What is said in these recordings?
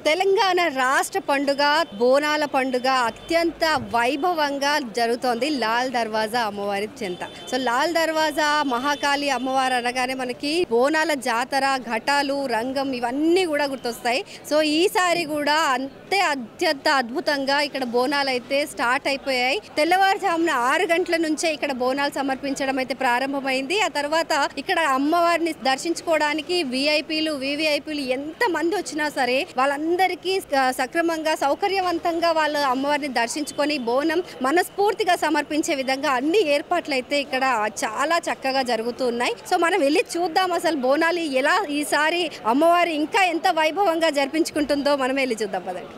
తెలంగాణ రాష్ట్ర పండుగ బోనాల పండుగ అత్యంత వైభవంగా జరుగుతోంది లాల్ దర్వాజా అమ్మవారి చెంత. సో లాల్ దర్వాజా మహాకాళి అమ్మవారు అనగానే మనకి బోనాల జాతర, ఘటాలు, రంగం ఇవన్నీ కూడా గుర్తొస్తాయి. సో ఈసారి కూడా అంతే అత్యంత అద్భుతంగా ఇక్కడ బోనాలు అయితే స్టార్ట్ అయిపోయాయి. తెల్లవారుజామున 6 గంటల నుంచే ఇక్కడ బోనాలు సమర్పించడం అయితే ప్రారంభమైంది. ఆ తర్వాత ఇక్కడ అమ్మవారిని దర్శించుకోవడానికి విఐపీలు, వివిఐపీలు ఎంత మంది వచ్చినా సరే వాళ్ళందరికీ సక్రమంగా సౌకర్యవంతంగా వాళ్ళు అమ్మవారిని దర్శించుకొని బోనం మనస్ఫూర్తిగా సమర్పించే విధంగా అన్ని ఏర్పాట్లు అయితే ఇక్కడ చాలా చక్కగా జరుగుతూ ఉన్నాయి. సో మనం వెళ్ళి చూద్దాం అసలు బోనాలు ఎలా ఈసారి అమ్మవారు ఇంకా ఎంత వైభవంగా జరిపించుకుంటుందో మనం వెళ్ళి చూద్దాం పదండి.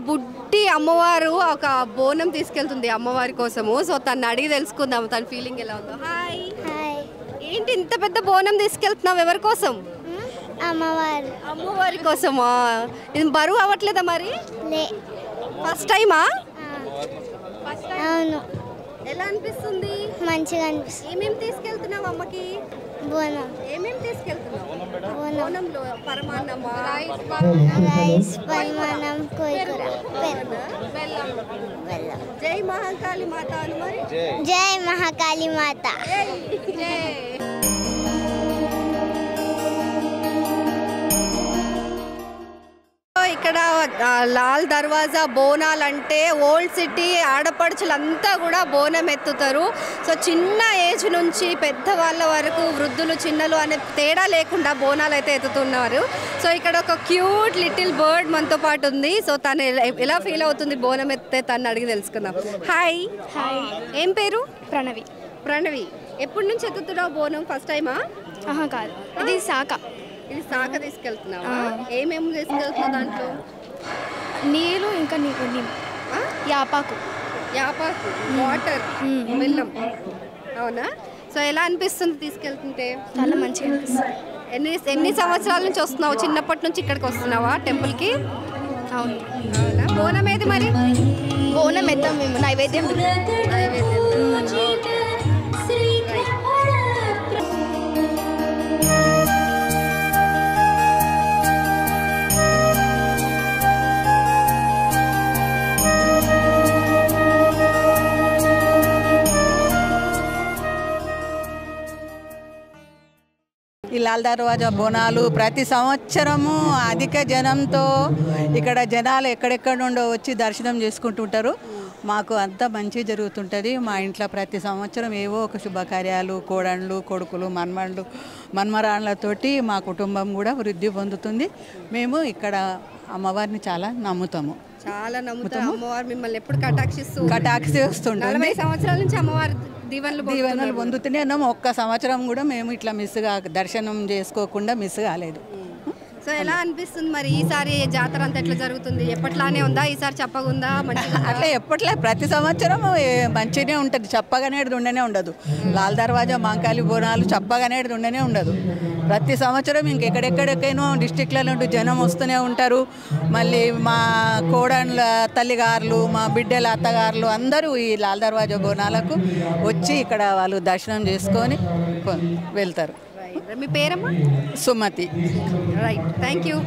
బుడ్డి అమ్మవారు ఒక బోనం తీసుకెళ్తుంది అమ్మవారి కోసము. సో తను అడిగి తెలుసుకుందాం తన ఫీలింగ్ ఎలా ఉందో. హాయ్, ఏంటి ఇంత పెద్ద బోనం తీసుకెళ్తున్నావు? ఎవరి కోసం? అమ్మవారి కోసమా? ఇది బరువు అవ్వట్లేదా మరి? ఫస్ట్ టైమా? అవును. ఎలా అనిపిస్తుంది? మంచిగా అనిపిస్తుంది. ఏమేమి తీసుకెళ్తున్నావు అమ్మకి? బోనం. ఏమేమి తీసుకెళ్తున్నావు? బోనంలో పరమాన్నమా, రైస్, పరమాన్నం, కోయికూర, బెల్లం. జై మహాకాళి మాత అని మరి. జై మహాకాళి మాత. ఇక్కడ లాల్ దర్వాజా బోనాలు అంటే ఓల్డ్ సిటీ ఆడపడుచులంతా కూడా బోనం ఎత్తుతారు. సో చిన్న ఏజ్ నుంచి పెద్దవాళ్ళ వరకు వృద్ధులు చిన్నలు అనే తేడా లేకుండా బోనాలు అయితే ఎత్తుతున్నారు. సో ఇక్కడ ఒక క్యూట్ లిటిల్ బర్డ్ మనతో పాటు ఉంది. సో తను ఎలా ఫీల్ అవుతుంది బోనం ఎత్తే తను అడిగి తెలుసుకుందాం. హాయ్. హాయ్. ఏం పేరు? ప్రణవి. ప్రణవి, ఎప్పటి నుంచి ఎత్తుతున్నావు బోనం? ఫస్ట్ టైమా? కాదు, ఇది శాఖ. ఇది శాఖ తీసుకెళ్తున్నావా? ఏమేమి తీసుకెళ్తున్నావు దాంట్లో? నీళ్ళు, ఇంకా యాపాకు, వాటర్, బెల్లం. అవునా? సో ఎలా అనిపిస్తుంది తీసుకెళ్తుంటే? చాలా మంచిగా అనిపిస్తుంది. ఎన్ని సంవత్సరాల నుంచి వస్తున్నావు? చిన్నప్పటి నుంచి ఇక్కడికి వస్తున్నావా టెంపుల్కి? అవును. అవునా? బోనం ఏది మరి? బోనం ఎత్తాం మేము, నైవేద్యం. ఈ లాల్ దర్వాజా బోనాలు ప్రతి సంవత్సరము అధిక జనంతో ఇక్కడ జనాలు ఎక్కడెక్కడ నుండో వచ్చి దర్శనం చేసుకుంటుంటారు. మాకు అంతా మంచి జరుగుతుంటుంది. మా ఇంట్లో ప్రతి సంవత్సరం ఏవో ఒక శుభకార్యాలు, కోడళ్ళు, కొడుకులు, మన్మరాళ్ళతోటి మా కుటుంబం కూడా వృద్ధి పొందుతుంది. మేము ఇక్కడ అమ్మవారిని చాలా నమ్ముతాము. అమ్మవారు మిమ్మల్ని ఎప్పుడు కటాక్షిస్తుంటారు. 40 సంవత్సరాల నుంచి అమ్మవారి దీవెనలు పొందుతూనే ఉన్నాము. ఒక్క సంవత్సరం కూడా మేము ఇట్లా మిస్గా దర్శనం చేసుకోకుండా మిస్ కాలేదు. సో ఎలా అనిపిస్తుంది మరి ఈసారి జాతర అంతా ఎట్లా జరుగుతుంది? ఎప్పట్లానే ఉందా? ఈసారి చెప్పగుందా? అట్లా ఎప్పట్లే ప్రతి సంవత్సరం మంచిగానే ఉంటుంది. చెప్పగనేది ఉండనే ఉండదు. లాల్ దర్వాజా మహాకాళి బోనాలు చెప్పగనేది ఉండనే ఉండదు. ప్రతి సంవత్సరం ఇంకెక్కడెక్కడికైనా డిస్టిక్ల నుండి జనం వస్తూనే ఉంటారు. మళ్ళీ మా కోడళ్ళ తల్లిగారులు, మా బిడ్డల అత్తగారులు అందరూ ఈ లాల్ దర్వాజా బోనాలకు వచ్చి ఇక్కడ వాళ్ళు దర్శనం చేసుకొని వెళ్తారు. మీ పేరమ్మా? సుమతి. Right, thank you.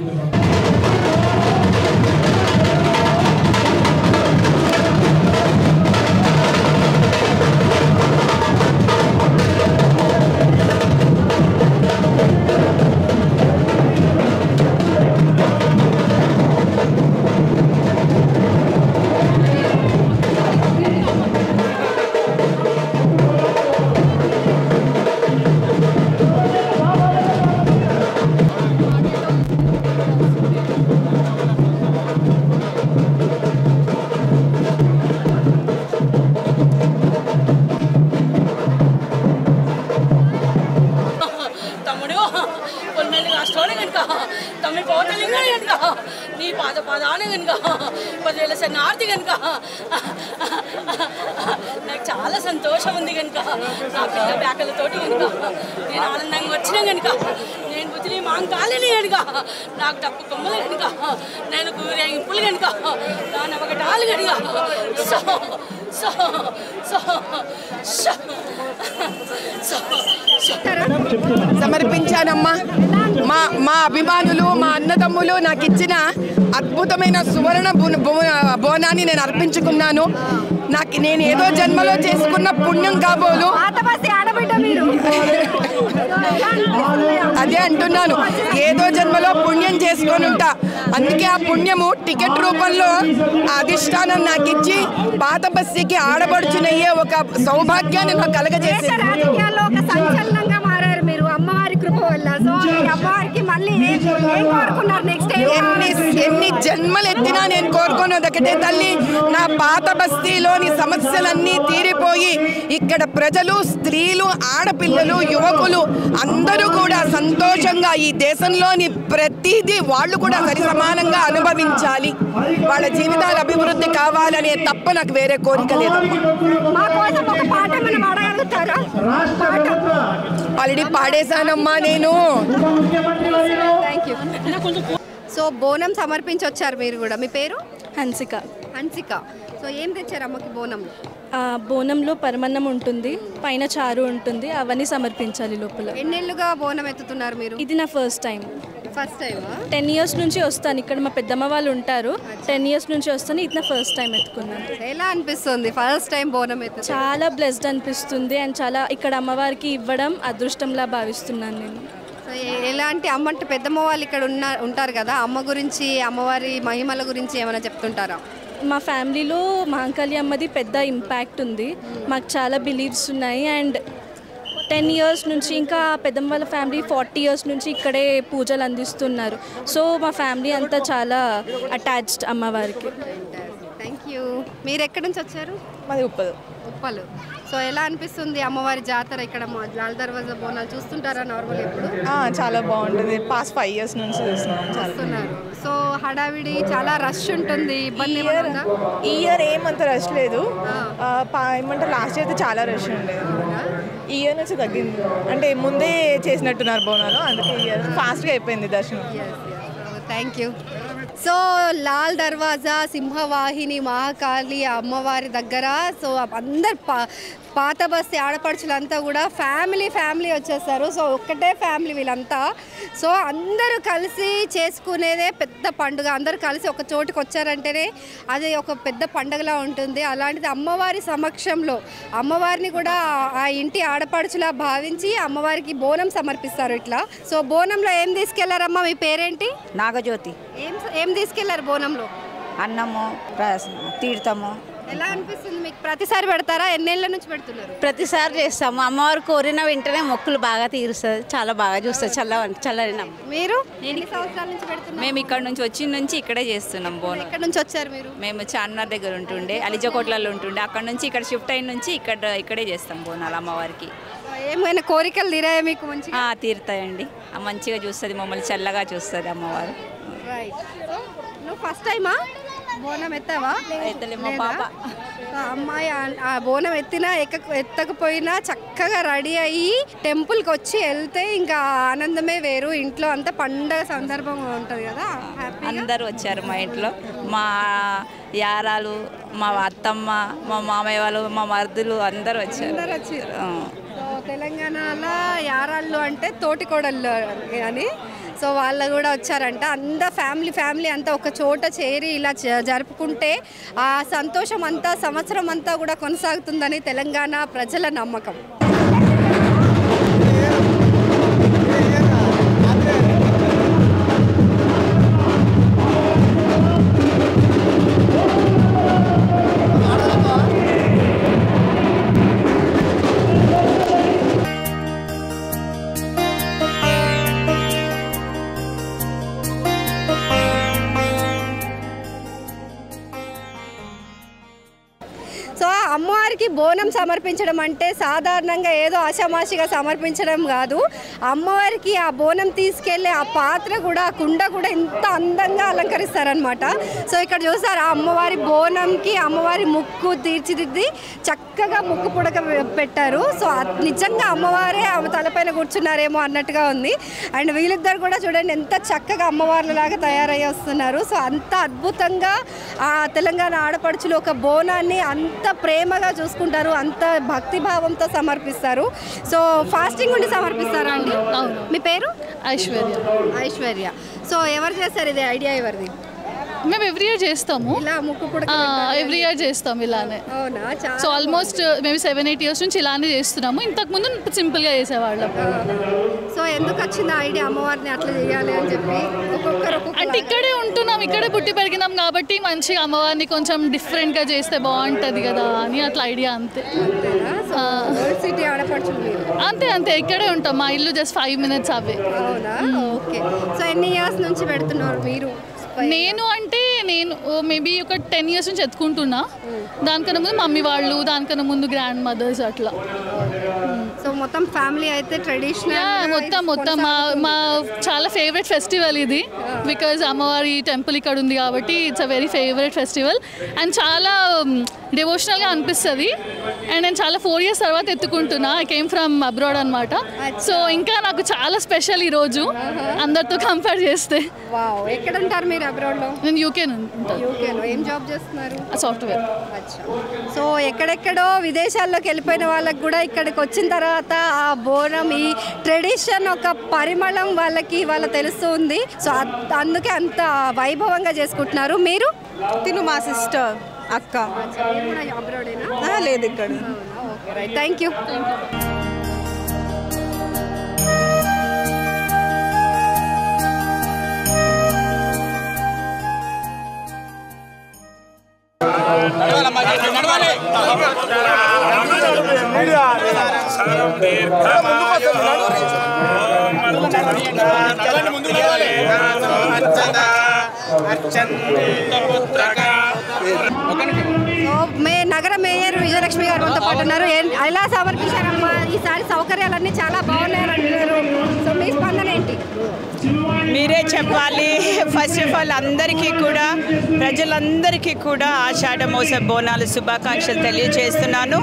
నీ పాదానే కనుక 10,000 శనార్థి కనుక నాకు చాలా సంతోషం ఉంది కనుక నా పిల్ల బ్యాకలతోటి కనుక నేను ఆనందంగా వచ్చినా కనుక నేను బుద్ధిని మాంకాలని కనుక నాకు డప్పు కొమ్మలు కనుక నేను కూరేగింపులు కనుక నా నవకటాలు కనుక సో సో సో సో సమర్పించానమ్మా. మా అభిమానులు, మా అన్నదమ్ములు నాకు ఇచ్చిన అద్భుతమైన సువర్ణ బోనాన్ని నేను అర్పించుకున్నాను. నేను ఏదో జన్మలో చేసుకున్న పుణ్యం కాబోలు. అదే అంటున్నాను, ఏదో జన్మలో పుణ్యం చేసుకొని ఉంటా. అందుకే ఆ పుణ్యము టికెట్ రూపంలో అధిష్టానం నాకు ఇచ్చి పాత బస్తీకి ఆడబడుచునయ్యే ఒక సౌభాగ్యాన్ని నాకు కలగజేసింది. ఎన్ని జన్మలు ఎత్తినా నేను కోరుకున్నది ఒకటే, తల్లి నా పాత బస్తీలోని సమస్యలన్నీ తీరిపోయి ఇక్కడ ప్రజలు, స్త్రీలు, ఆడపిల్లలు, యువకులు అందరూ కూడా సంతోషంగా ఈ దేశంలోని ప్రతిదీ వాళ్ళు కూడా సరి సమానంగా అనుభవించాలి, వాళ్ళ జీవితాల అభివృద్ధి కావాలనే తప్ప నాకు వేరే కోరిక లేదు. ఆల్రెడీ పాడేశానమ్మా నేను. సో బోనం సమర్పించి వచ్చారు మీరు కూడా. మీ పేరు? హన్సిక. హన్సిక. సో ఏం తెచ్చారు అమ్మకి బోనం? బోనంలో పరమన్నం ఉంటుంది, పైన చారు ఉంటుంది, అవన్నీ సమర్పించాలి లోపల. ఎన్నేళ్ళుగా బోనం ఎత్తుతున్నారు మీరు? ఇది నా ఫస్ట్ టైం. ఫస్ట్ టైమా? 10 years నుంచి వస్తాను ఇక్కడ. మా పెద్దమ్మ వాళ్ళు ఉంటారు. 10 years నుంచి వస్తాను. ఇది నా ఫస్ట్ టైం ఎత్తుకున్నాను. ఎలా అనిపిస్తుంది ఫస్ట్ టైం బోనం ఎత్తు? చాలా బ్లెస్డ్ అనిపిస్తుంది అండ్ చాలా ఇక్కడ అమ్మవారికి ఇవ్వడం అదృష్టంలా భావిస్తున్నాను నేను. సో ఎలాంటి అమ్మ అంటే పెద్దమ్మ వాళ్ళు ఇక్కడ ఉంటారు కదా, అమ్మ గురించి, అమ్మవారి మహిమల గురించి ఏమైనా చెప్తుంటారా? మా ఫ్యామిలీలో మహంకాళి అమ్మది పెద్ద ఇంపాక్ట్ ఉంది. మాకు చాలా బిలీవ్స్ ఉన్నాయి అండ్ 10 years నుంచి, ఇంకా పెద్దమ్మ వాళ్ళ ఫ్యామిలీ 40 years నుంచి ఇక్కడే పూజలు అందిస్తున్నారు. సో మా ఫ్యామిలీ అంతా చాలా అటాచ్డ్ అమ్మవారికి. Thank you. మీరు ఎక్కడి నుంచి వచ్చారు? మాది ఉప్పలు. ఉప్పలు. సో ఎలా అనిపిస్తుంది అమ్మవారి జాతర ఇక్కడ? లాల్ దర్వాజా బోనాలు చూస్తుంటారా నార్మల్ ఎప్పుడు? చాలా బాగుంటుంది. పాస్ట్ 5 years నుంచి చూస్తున్నారు. సో హడావిడి, చాలా రష్ ఉంటుంది, ఇబ్బంది ఏమన్నా? ఈ ఇయర్ ఏమంత రష్ లేదు. ఏమంటే లాస్ట్ ఇయర్ అయితే చాలా రష్ ఉండేది. ఈ ఇయర్ నుంచి తగ్గింది, అంటే ముందే చేసినట్టున్నారు బోనాలు, అందుకే ఈ ఇయర్ ఫాస్ట్గా అయిపోయింది దర్శనం. Thank you. సో లాల్ దర్వాజా సింహవాహిని మహాకాళి అమ్మవారి దగ్గర సో అందరు పాత బస్తీ ఆడపడుచులంతా కూడా ఫ్యామిలీ వచ్చేస్తారు. సో ఒక్కటే ఫ్యామిలీ వీళ్ళంతా. సో అందరూ కలిసి చేసుకునేదే పెద్ద పండుగ. అందరూ కలిసి ఒక చోటుకు వచ్చారంటేనే అది ఒక పెద్ద పండుగలా ఉంటుంది. అలాంటిది అమ్మవారి సమక్షంలో అమ్మవారిని కూడా ఆ ఇంటి ఆడపడుచులా భావించి అమ్మవారికి బోనం సమర్పిస్తారు ఇట్లా. సో బోనంలో ఏం తీసుకెళ్లారమ్మా? మీ పేరేంటి? నాగజ్యోతి. ఏం తీసుకెళ్లారు బోనంలో? అన్నము, తీర్థము. ఎలా అనిపిస్తుంది మీకు? ప్రతిసారి పెడతారా? ఎన్నేళ్ళ నుంచి పెడుతున్నారు? ప్రతిసారి చేస్తాము. అమ్మవారు కోరిన వెంటనే మొక్కులు బాగా తీరుస్తుంది, చాలా బాగా చూస్తుంది. చల్లరిన. మీరు ఎన్ని సంవత్సరాల నుంచి పెడుతున్నారు? మేము ఇక్కడ నుంచి వచ్చిన నుంచి ఇక్కడే చేస్తున్నాం బోనం. ఎక్కడి నుంచి వచ్చారు మీరు? మేము చార్మినార్ దగ్గర ఉంటుండే, అలిజకోట్లలో ఉంటుండే, అక్కడ నుంచి ఇక్కడ షిఫ్ట్ అయిన నుంచి ఇక్కడే చేస్తాం బోనాలు అమ్మవారికి. ఏమైనా కోరికలు తీరాయా మీకు? మంచిగా తీరుతాయండి. మంచిగా చూస్తుంది, మమ్మల్ని చల్లగా చూస్తుంది అమ్మవారు. రైట్. నువ్వు ఫస్ట్ టైమా బోనం ఎత్తావా? మా పాప అమ్మాయి ఆ బోనం ఎత్తకపోయినా చక్కగా రెడీ అయ్యి టెంపుల్కి వచ్చి వెళ్తే ఇంకా ఆనందమే వేరు. ఇంట్లో అంతా పండగ సందర్భం ఉంటుంది కదా. అందరూ వచ్చారు మా ఇంట్లో. మా యారాలు, మా అత్తమ్మ, మా మామయ్య వాళ్ళు, మా మరుదులు అందరూ వచ్చారు. తెలంగాణలో యారాళ్ళు అంటే తోటికోడళ్ళు అని. సో వాళ్ళు కూడా వచ్చారంట. అంతా ఫ్యామిలీ అంతా ఒక చోట చేరి ఇలా జరుపుకుంటే ఆ సంతోషం అంతా సంవత్సరం అంతా కూడా కొనసాగుతుందని తెలంగాణ ప్రజల నమ్మకం. అమ్మవారికి బోనం బోనం సమర్పించడం అంటే సాధారణంగా ఏదో ఆషామాషిగా సమర్పించడం కాదు. అమ్మవారికి ఆ బోనం తీసుకెళ్ళే ఆ పాత్ర కూడా, ఆ కుండ కూడా ఇంత అందంగా అలంకరిస్తారనమాట. సో ఇక్కడ చూస్తారు ఆ అమ్మవారి బోనంకి అమ్మవారి ముక్కు తీర్చిదిద్ది చక్కగా ముక్కు పుడక పెట్టారు. సో నిజంగా అమ్మవారే ఆమె తలపైన కూర్చున్నారేమో అన్నట్టుగా ఉంది. అండ్ వీళ్ళిద్దరు కూడా చూడండి ఎంత చక్కగా అమ్మవార్లలాగా తయారయ్యి వస్తున్నారు. సో అంత అద్భుతంగా ఆ తెలంగాణ ఆడపడుచులు ఒక బోనాన్ని అంత ప్రేమగా చూసుకుంటారు, అంత భక్తిభావంతో సమర్పిస్తారు. సో ఫాస్టింగ్ ఉండి సమర్పిస్తారా అండి? మీ పేరు? ఐశ్వర్య. సో ఎవరు చేస్తారు ఇది? ఐడియా ఎవరిది? మేము ఎవ్రీ ఇయర్ చేస్తాము, ఇలా ముక్కు పుడక ఎవ్రీ ఇయర్ చేస్తాం ఇలానే. అవునా? సో ఆల్మోస్ట్ మేము 7-8 years నుంచి ఇలానే చేస్తున్నాము. ఇంతకుముందు సింపుల్గా చేసేవాళ్ళం. సో ఎందుకు వచ్చింది ఐడియా అమ్మవారిని అట్లా చేయాలి అని చెప్పి? ఒక్కొక్కరు అంటే ఇక్కడే ఉంటున్నాం, ఇక్కడే పుట్టి పెరిగినాం కాబట్టి మంచిగా అమ్మవారిని కొంచెం డిఫరెంట్గా చేస్తే బాగుంటుంది కదా అని అట్లా ఐడియా. అంతే. సిటీ ఆడపడుచులు అంతే అంతే ఇక్కడే ఉంటాం. మా ఇల్లు జస్ట్ 5 minutes అవే. అవునా? ఓకే. సో ఎన్ని ఇయర్స్ నుంచి పెడుతున్నారు మీరు? నేను మేబీ ఒక 10 years నుంచి ఎత్తుకుంటున్నా. దానికన్నా ముందు మమ్మీ వాళ్ళు, దానికన్నా ముందు గ్రాండ్ మదర్స్ అట్లా. సో మొత్తం ఫ్యామిలీ అయితే ట్రెడిషనల్ మొత్తం మా చాలా ఫేవరెట్ ఫెస్టివల్ ఇది. బికాజ్ అమ్మవారి టెంపుల్ ఇక్కడ ఉంది కాబట్టి it's a very favourite festival. And చాలా డివోషనల్గా అనిపిస్తుంది. అండ్ నేను చాలా 4 years తర్వాత ఎత్తుకుంటున్నా. ఐ కేమ్ ఫ్రమ్ అబ్రాడ్ అనమాట. సో ఇంకా నాకు చాలా స్పెషల్ ఈరోజు అందరితో కంపేర్ చేస్తే. ఎక్కడ ఉంటారు మీరు అబ్రాడ్లో? నేను యూకేలో ఉంటాను. యూకేలో ఏం జాబ్ చేస్తున్నారు? సాఫ్ట్వేర్. సో ఎక్కడెక్కడో విదేశాల్లోకి వెళ్ళిపోయిన వాళ్ళకి కూడా ఇక్కడికి వచ్చిన తర్వాత ఆ బోనం, ఈ ట్రెడిషన్ ఒక పరిమళం వాళ్ళకి తెలుస్తుంది. సో అందుకే అంత వైభవంగా చేసుకుంటున్నారు. మీరు? తిను మా సిస్టర్ అక్క. లేదు ఇక్కడ. Thank you. నగర మేయర్ విజయలక్ష్మి గారు మనతో పాటు ఉన్నారు. ఎలా సమర్పించారమ్మా ఈసారి? సౌకర్యాలన్నీ చాలా బాగున్నాయని అంటున్నారు. సో మీ స్పందన ఏంటి? మీరే చెప్పాలి. ఫస్ట్ ఆఫ్ ఆల్ అందరికీ కూడా, ప్రజలందరికీ కూడా ఆషాఢమాస బోనాలు శుభాకాంక్షలు తెలియజేస్తున్నాను.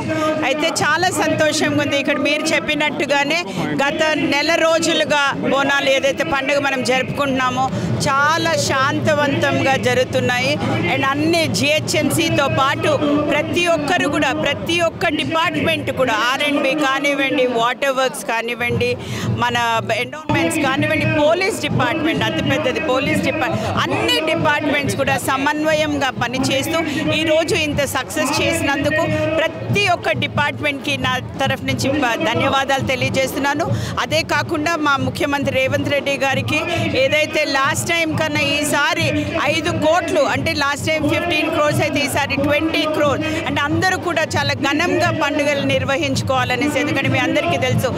అయితే చాలా సంతోషంగా ఉంది. ఇక్కడ మీరు చెప్పినట్టుగానే గత నెల రోజులుగా బోనాలు ఏదైతే పండుగ మనం జరుపుకుంటున్నామో చాలా శాంతవంతంగా జరుగుతున్నాయి. అండ్ అన్ని జిహెచ్ఎంసీతో పాటు ప్రతి ఒక్కరు కూడా, ప్రతి ఒక్క డిపార్ట్మెంట్ కూడా, R&B కానివ్వండి, వాటర్ వర్క్స్ కానివ్వండి, మన ఎండోమెంట్స్ కానివ్వండి, పోలీస్ డిపార్ట్మెంట్, అతిపెద్దది పోలీస్ డిపార్ట్మెంట్, అన్ని డిపార్ట్మెంట్స్ కూడా సమన్వయంగా పనిచేస్తూ ఈరోజు ఇంత సక్సెస్ చేసినందుకు ప్రతి ఒక్క డిపార్ట్మెంట్కి నా తరఫు నుంచి ధన్యవాదాలు తెలియజేస్తున్నాను. అదే కాకుండా మా ముఖ్యమంత్రి రేవంత్ రెడ్డి గారికి ఏదైతే లాస్ట్ టైం కన్నా ఈసారి 5 కోట్లు, అంటే లాస్ట్ టైం 15 crores అయితే ఈసారి 20 crores, అంటే అందరూ కూడా చాలా ఘనంగా పండుగలు నిర్వహించుకోవాలనేసి. ఎందుకంటే మీ అందరికీ తెలుసు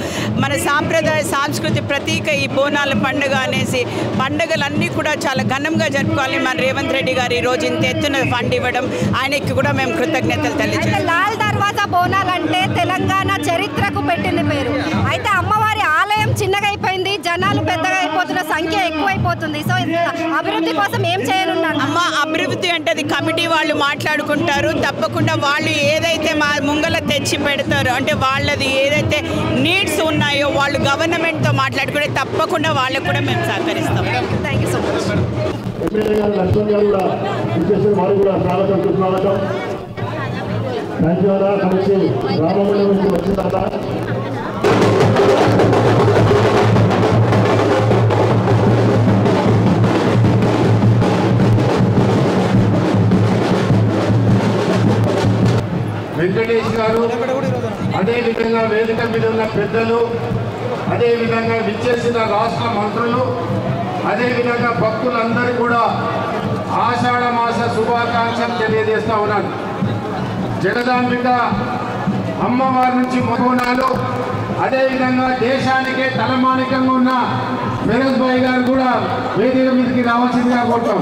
మన సాంప్రదాయ సాంస్కృతి ప్రతీక ఈ బోనాల పండుగ అనేసి. పండుగలన్నీ కూడా చాలా ఘనంగా జరుపుకోవాలి. మన రేవంత్ రెడ్డి గారు ఈరోజు ఇంత ఎత్తున ఫండ్ ఇవ్వడం, ఆయనకి కూడా మేము కృతజ్ఞతలు తెలియజేస్తాం. లాల్ దర్వాజా బోనాలంటే తెలంగాణ చరిత్రకు పెట్టింది పేరు. అయితే అమ్మవారి ఆలయం చిన్నగా అయిపోయింది, జనాలు పెద్దగా అయిపోతున్న, సంఖ్య ఎక్కువైపోతుంది. సో అభివృద్ధి కోసం ఏం చేయనున్నారు? అమ్మ, అభివృద్ధి అంటే అది కమిటీ వాళ్ళు మాట్లాడుకుంటారు. తప్పకుండా వాళ్ళు ఏదైతే మా ముంగల తెచ్చి పెడతారో, అంటే వాళ్ళది ఏదైతే నీడ్స్ ఉన్నాయో వాళ్ళు గవర్నమెంట్తో మాట్లాడుకుంటే తప్పకుండా వాళ్ళకు కూడా మేము సహకరిస్తాం. Thank you so much. Venkatesh గారు, అదేవిధంగా వేదిక మీద ఉన్న పెద్దలు, అదేవిధంగా విచ్చేసిన రాష్ట్ర మంత్రులు, అదేవిధంగా భక్తులందరూ కూడా ఆషాఢ మాస శుభాకాంక్షలు తెలియజేస్తా ఉన్నాను. జగదాంబిక అమ్మవారి నుంచి బోనాలు, అదేవిధంగా దేశానికే తలమానికంగా ఉన్న ఫిరోజ్ భాయ్ గారు కూడా వేదిక మీదకి రావాల్సిందిగా కోరుతాం.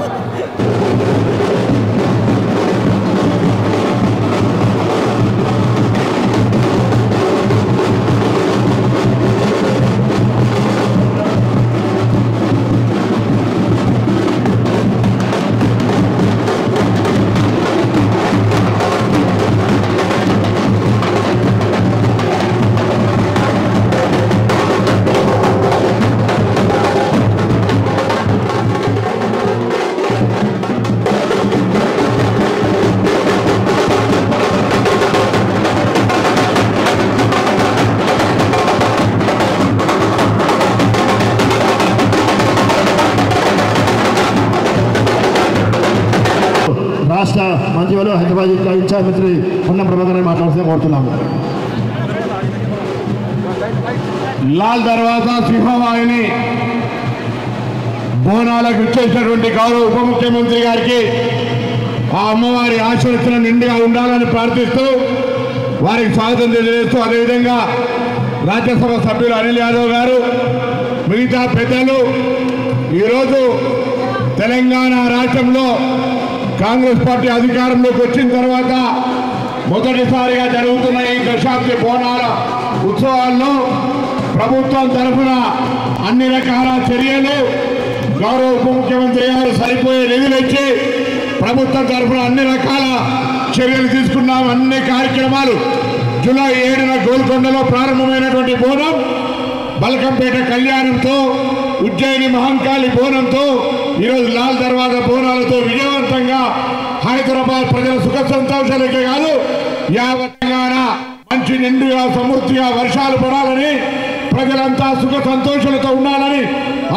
రాష్ట్ర మంత్రివర్యులు హైదరాబాద్ ఇన్ఛార్జ్ మంత్రి పొన్నం ప్రభాకర్ గారిని మాట్లాడుతూ కోరుతున్నాము. లాల్ దర్వాజా సింహవాహిని బోనాలకు ఇచ్చేసినటువంటి గౌరవ ఉప ముఖ్యమంత్రి గారికి ఆ అమ్మవారి ఆశీర్వచనం నిండుగా ఉండాలని ప్రార్థిస్తూ వారికి స్వాగతం తెలియజేస్తూ, అదేవిధంగా రాజ్యసభ సభ్యులు అనిల్ యాదవ్ గారు, మిగతా పెద్దలు, ఈరోజు తెలంగాణ రాష్ట్రంలో కాంగ్రెస్ పార్టీ అధికారంలోకి వచ్చిన తర్వాత మొదటిసారిగా జరుగుతున్న ఈ దశాబ్ది బోనాల ఉత్సవాల్లో ప్రభుత్వం తరఫున అన్ని రకాల చర్యలు గౌరవ ఉప ముఖ్యమంత్రి గారు సరిపోయే నిధులు ఇచ్చి ప్రభుత్వం తరఫున అన్ని రకాల చర్యలు తీసుకున్నాం. అన్ని కార్యక్రమాలు జూలై 7న గోల్కొండలో ప్రారంభమైనటువంటి బోనం, బల్కంపేట కళ్యాణంతో, ఉజ్జయిని మహంకాళి బోనంతో, ఈరోజు లాల్ దర్వాజా బోనాలతో విజయవంతంగా హైదరాబాద్ ప్రజల సుఖ సంతోషాలకే కాదు యావత్ తెలంగాణ మంచి నిండుగా సమృద్ధిగా వర్షాలు పడాలని, ప్రజలంతా సుఖ సంతోషాలతో ఉండాలని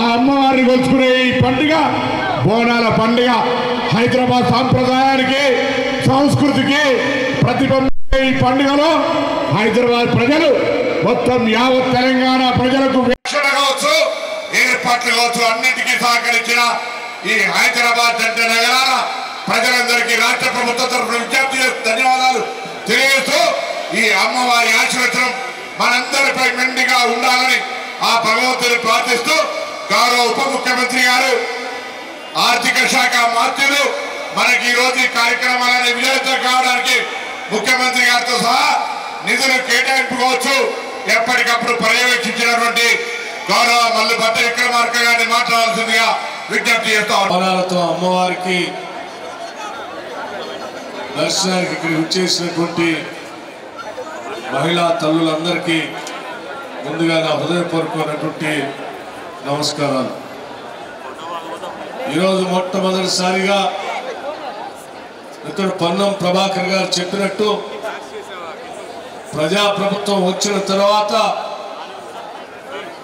ఆ అమ్మవారిని కొలుచుకునే ఈ పండుగ బోనాల పండుగ హైదరాబాద్ సాంప్రదాయానికి సంస్కృతికి ప్రతిబింబించే ఈ పండుగలో హైదరాబాద్ ప్రజలు మొత్తం యావత్ తెలంగాణ ప్రజలకు రక్షణ కావచ్చు, ఏర్పాట్లు కావచ్చు, అన్నింటికీ సహకరించిన ఈ హైదరాబాద్ జంట నగరాల ప్రజలందరికీ రాష్ట్ర ప్రభుత్వం తరఫున విజ్ఞప్తి చేస్తూ ధన్యవాదాలు తెలియజేస్తూ, ఈ అమ్మవారి ఆశీర్వచనం మనందరిపై మెండుగా ఉండాలని ఆ భగవంతుని ప్రార్థిస్తూ, గౌరవ ఉప ముఖ్యమంత్రి గారు, ఆర్థిక శాఖ మంత్రులు మనకి ఈ రోజు ఈ కార్యక్రమాలని విజయవంతం కావడానికి ముఖ్యమంత్రి గారితో సహా నిధులు కేటాయింపు కావచ్చు ఎప్పటికప్పుడు పర్యవేక్షించినటువంటి గౌరవ మల్లు భట్ట విక్రమార్క గారిని మాట్లాడాల్సిందిగా విజ్ఞప్తి చేస్తా ఉన్నాం. అమ్మవారికి దర్శనానికి ఇక్కడ వచ్చేసినటువంటి మహిళా తల్లులందరికీ ముందుగా నా హృదయపూర్వకమైనటువంటి నమస్కారాలు. ఈరోజు మొట్టమొదటిసారిగా ఇక్కడ పొన్నం ప్రభాకర్ గారు చెప్పినట్టు ప్రజాప్రభుత్వం వచ్చిన తర్వాత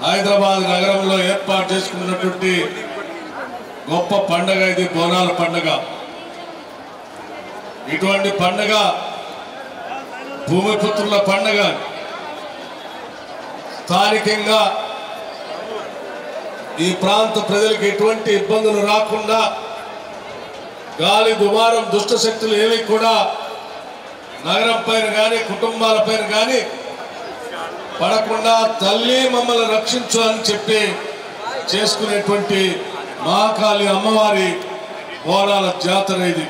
హైదరాబాద్ నగరంలో ఏర్పాటు చేసుకున్నటువంటి గొప్ప పండగ ఇది బోనాల పండగ. ఇటువంటి పండగ భూమిపుత్రుల పండగ. స్థానికంగా ఈ ప్రాంత ప్రజలకు ఎటువంటి ఇబ్బందులు రాకుండా, గాలి దుమారం దుష్ట శక్తులు ఏవి కూడా నగరం పైన కానీ కుటుంబాల పైన కానీ పడకుండా తల్లి మమ్మల్ని రక్షించు అని చెప్పి చేసుకునేటువంటి మహాకాళి అమ్మవారి బోనాల జాతర ఇది.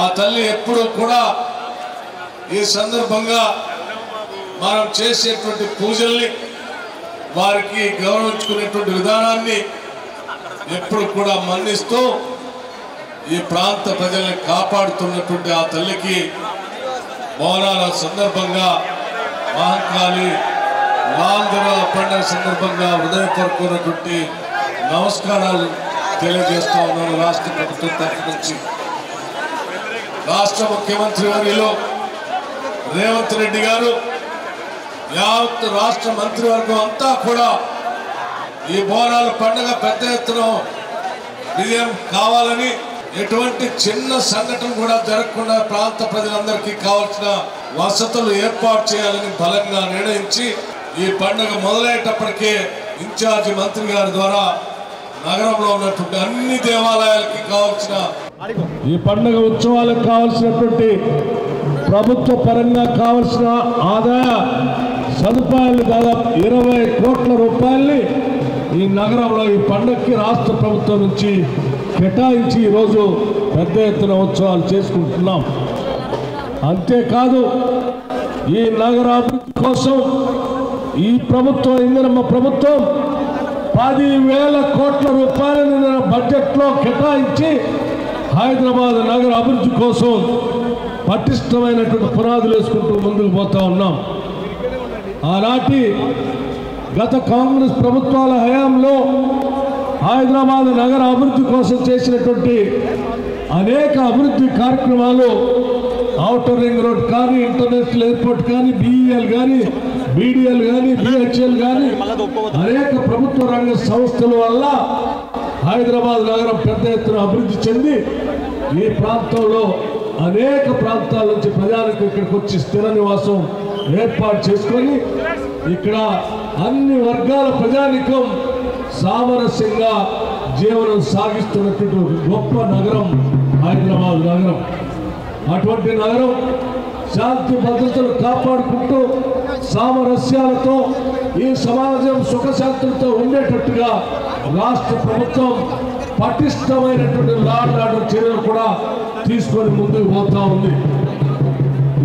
ఆ తల్లి ఎప్పుడు కూడా ఈ సందర్భంగా మనం చేసేటువంటి పూజల్ని, వారికి గౌరవించుకునేటువంటి విధానాన్ని ఎప్పుడు కూడా మన్నిస్తూ ఈ ప్రాంత ప్రజల్ని కాపాడుతున్నటువంటి ఆ తల్లికి బోనాల సందర్భంగా, మహంకాళి లాల్ దర్వాజా పండుగ సందర్భంగా హృదయపూర్వకమైనటువంటి నమస్కారాలు తెలియజేస్తా ఉన్నాను. రాష్ట్ర ప్రభుత్వం తరఫు నుంచి రాష్ట్ర ముఖ్యమంత్రి వర్యులు రేవంత్ రెడ్డి గారు, యావత్ రాష్ట్ర మంత్రివర్గం అంతా కూడా ఈ బోనాల పండుగ పెద్ద ఎత్తున విజయం కావాలని, ఎటువంటి చిన్న సంఘటన కూడా జరగకుండా ప్రాంత ప్రజలందరికీ కావాల్సిన వసతులు ఏర్పాటు చేయాలని బలంగా నిర్ణయించి ఈ పండుగ మొదలయ్యేటప్పటికే ఇన్ఛార్జి మంత్రి గారి ద్వారా నగరంలో ఉన్నటువంటి అన్ని దేవాలయాలకి కావాల్సిన ఈ పండుగ ఉత్సవాలకు కావాల్సినటువంటి ప్రభుత్వ పరంగా కావాల్సిన ఆదాయ సదుపాయాలు దాదాపు 20 కోట్ల రూపాయల్ని ఈ నగరంలో ఈ పండుగకి రాష్ట్ర ప్రభుత్వం నుంచి కేటాయించి ఈరోజు పెద్ద ఎత్తున ఉత్సవాలు చేసుకుంటున్నాం. అంతేకాదు ఈ నగర అభివృద్ధి కోసం ఈ ప్రభుత్వం, ఇందిరమ్మ ప్రభుత్వం 10,000 కోట్ల రూపాయలను బడ్జెట్లో కేటాయించి హైదరాబాద్ నగర అభివృద్ధి కోసం పటిష్టమైనటువంటి పునాదులు వేసుకుంటూ ముందుకు పోతా ఉన్నాం. ఆనాటి గత కాంగ్రెస్ ప్రభుత్వాల హయాంలో హైదరాబాద్ నగర అభివృద్ధి కోసం చేసినటువంటి అనేక అభివృద్ధి కార్యక్రమాలు, ఔటర్ రింగ్ రోడ్ కానీ, ఇంటర్నేషనల్ ఎయిర్పోర్ట్ కానీ, BEL కానీ, BDL కానీ BHL కానీ అనేక ప్రభుత్వ రంగ సంస్థల వల్ల హైదరాబాద్ నగరం పెద్ద ఎత్తున అభివృద్ధి చెంది ఈ ప్రాంతంలో అనేక ప్రాంతాల నుంచి ప్రజలకు ఇక్కడికి వచ్చి స్థిర నివాసం ఏర్పాటు చేసుకొని ఇక్కడ అన్ని వర్గాల ప్రజానికం సామరస్యంగా జీవనం సాగిస్తున్నటువంటి గొప్ప నగరం హైదరాబాద్ నగరం. అటువంటి నగరం శాంతి భద్రతలు కాపాడుకుంటూ సామరస్యాలతో ఈ సమాజం సుఖశాంతులతో ఉండేటట్టుగా రాష్ట్ర ప్రభుత్వం పటిష్టమైనటువంటి లా అండ్ ఆర్డర్ చర్యలు కూడా తీసుకొని ముందుకు పోతా ఉంది.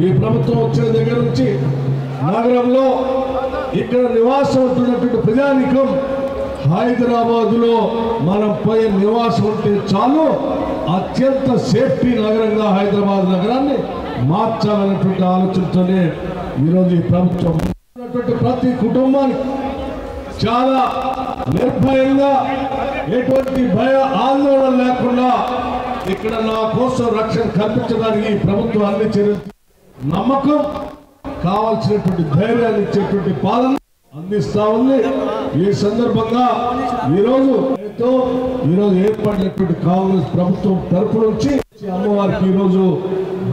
ఈ ప్రభుత్వం వచ్చిన దగ్గర నుంచి నగరంలో ఇక్కడ నివాసం ఉంటున్నటువంటి ప్రజానికం హైదరాబాదులో మనం పోయే నివాసం ఉంటే చాలు అత్యంత సేఫ్టీ నగరంగా హైదరాబాద్ నగరాన్ని మార్చాలన్నటువంటి ఆలోచనతోనే ఈరోజు ఈ ప్రభుత్వం ప్రతి కుటుంబానికి చాలా నిర్భయంగా ఎటువంటి భయ ఆందోళన లేకుండా ఇక్కడ నా కోసం రక్షణ కల్పించడానికి ఈ ప్రభుత్వం అన్ని చర్యలు నమ్మకం కావాల్సినటువంటి ధైర్యాన్ని ఇచ్చేటువంటి పాలన అందిస్తా ఉంది. ఈ సందర్భంగా ఈరోజు ఏర్పడినటువంటి కాంగ్రెస్ ప్రభుత్వం తరపు నుంచి అమ్మవారికి ఈరోజు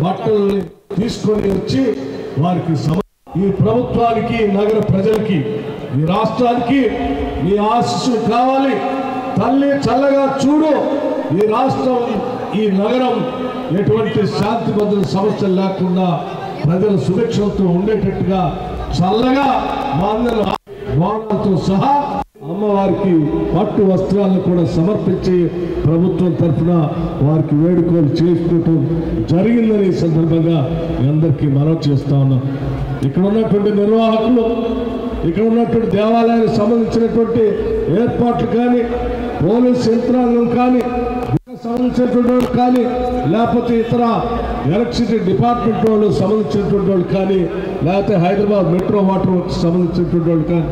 బట్టల్ని తీసుకొని వచ్చి వారికి ఈ ప్రభుత్వానికి నగర ప్రజలకి ఈ రాష్ట్రానికి మీ ఆశీస్సులు కావాలి. తల్లి చల్లగా చూడు. ఈ రాష్ట్రం ఈ నగరం ఎటువంటి శాంతి భద్రత సమస్యలు లేకుండా ప్రజల సురక్షతో ఉండేటట్టుగా చల్లగా వాహనాలతో సహా అమ్మవారికి పట్టు వస్త్రాలను కూడా సమర్పించి ప్రభుత్వం తరఫున వారికి వేడుకలు చేసుకోవటం జరిగిందని సందర్భంగా అందరికీ మనవి చేస్తా ఉన్నాం. ఇక్కడ ఉన్నటువంటి నిర్వాహకులు, ఇక్కడ ఉన్నటువంటి దేవాలయానికి సంబంధించినటువంటి ఏర్పాట్లు కానీ, పోలీస్ యంత్రాంగం కానీ, సంబంధించినటువంటి వాళ్ళు కానీ, లేకపోతే ఇతర ఎలక్ట్రిసిటీ డిపార్ట్మెంట్ వాళ్ళు సంబంధించినటువంటి వాళ్ళు కానీ, లేకపోతే హైదరాబాద్ మెట్రో వాటర్ వర్క్స్ సంబంధించినటువంటి వాళ్ళు కానీ,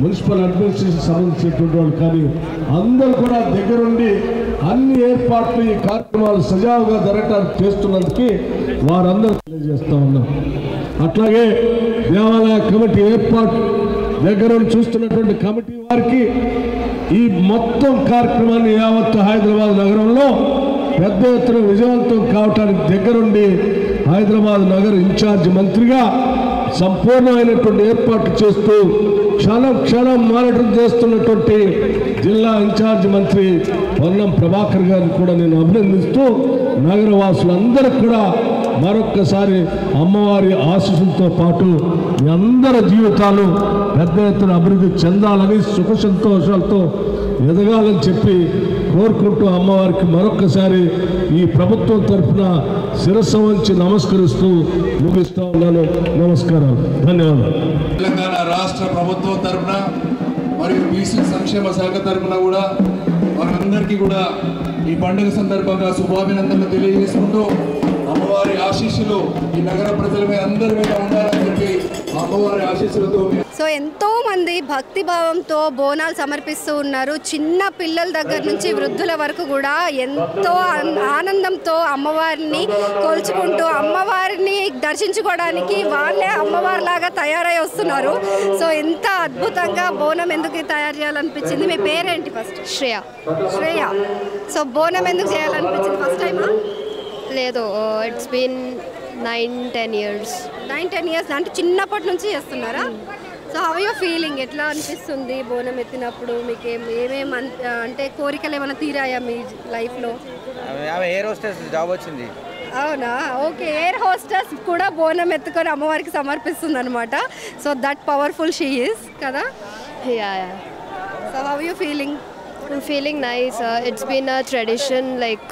మున్సిపల్ అడ్మినిస్ట్రేషన్ సంబంధించినటువంటి వాళ్ళు కానీ అందరూ కూడా దగ్గరుండి అన్ని ఏర్పాట్లు ఈ కార్యక్రమాలు సజావుగా జరగడానికి చేస్తున్నందుకు వారందరూ తెలియజేస్తా ఉన్నాం. అట్లాగే దేవాలయ కమిటీ ఏర్పాటు దగ్గరుండి చూస్తున్నటువంటి కమిటీ వారికి ఈ మొత్తం కార్యక్రమాన్ని యావత్ హైదరాబాద్ నగరంలో పెద్ద ఎత్తున విజయవంతం కావటానికి దగ్గరుండి హైదరాబాద్ నగర ఇన్ఛార్జ్ మంత్రిగా సంపూర్ణమైనటువంటి ఏర్పాట్లు చేస్తూ క్షణం మానిటర్ చేస్తున్నటువంటి జిల్లా ఇన్ఛార్జ్ మంత్రి పొన్నం ప్రభాకర్ గారిని కూడా నేను అభినందిస్తూ నగరవాసులందరికీ కూడా మరొక్కసారి అమ్మవారి ఆశీస్సులతో పాటు మీ అందరి జీవితాలు పెద్ద ఎత్తున అభివృద్ధి చెందాలని సుఖ సంతోషాలతో ఎదగాలని చెప్పి కోరుకుంటూ అమ్మవారికి మరొక్కసారి ఈ ప్రభుత్వం తరఫున శిరస్సు వంచి నమస్కరిస్తూ ముగిస్తూ ఉన్నాను. నమస్కారాలు, ధన్యవాదాలు. తెలంగాణ రాష్ట్ర ప్రభుత్వం తరఫున మరియు బీసీ సంక్షేమ శాఖ తరఫున కూడా వారందరికీ కూడా ఈ పండుగ సందర్భంగా శుభాభినందనలు తెలియజేసుకుంటూ అమ్మవారి ఆశీస్సులు ఈ నగర ప్రజల మీద అందరి మీద ఉండాలని చెప్పి అమ్మవారి ఆశీస్సులతో సో ఎంతో మంది భక్తి భావంతో బోనాలు సమర్పిస్తూ ఉన్నారు. చిన్న పిల్లల దగ్గర నుంచి వృద్ధుల వరకు కూడా ఎంతో ఆనందంతో అమ్మవారిని కొలుచుకుంటూ అమ్మవారిని దర్శించుకోవడానికి వాళ్ళే అమ్మవారిలాగా తయారై వస్తున్నారు. సో ఎంత అద్భుతంగా బోనం ఎందుకు తయారు చేయాలనిపించింది? మీ పేరేంటి? ఫస్ట్ శ్రేయ. సో బోనం ఎందుకు చేయాలనిపించింది? ఫస్ట్ టైమా? లేదు, ఇట్స్ బీన్ 9-10 years. 9-10 years అంటే చిన్నప్పటి నుంచి చేస్తున్నారా? So how you feeling? ఎట్లా అనిపిస్తుంది బోనం ఎత్తినప్పుడు? మీకు ఏమేమి అంటే కోరికలు ఏమైనా తీరాయా మీ లైఫ్లో? ఎయిర్ హోస్టెస్ జాబ్ వచ్చింది. అవునా? ఓకే. ఎయిర్ హోస్టెస్ కూడా బోనం ఎత్తుకొని అమ్మవారికి సమర్పిస్తుంది అనమాట. So that powerful she is కదా. So how you feeling? I'm feeling nice. It's been a tradition like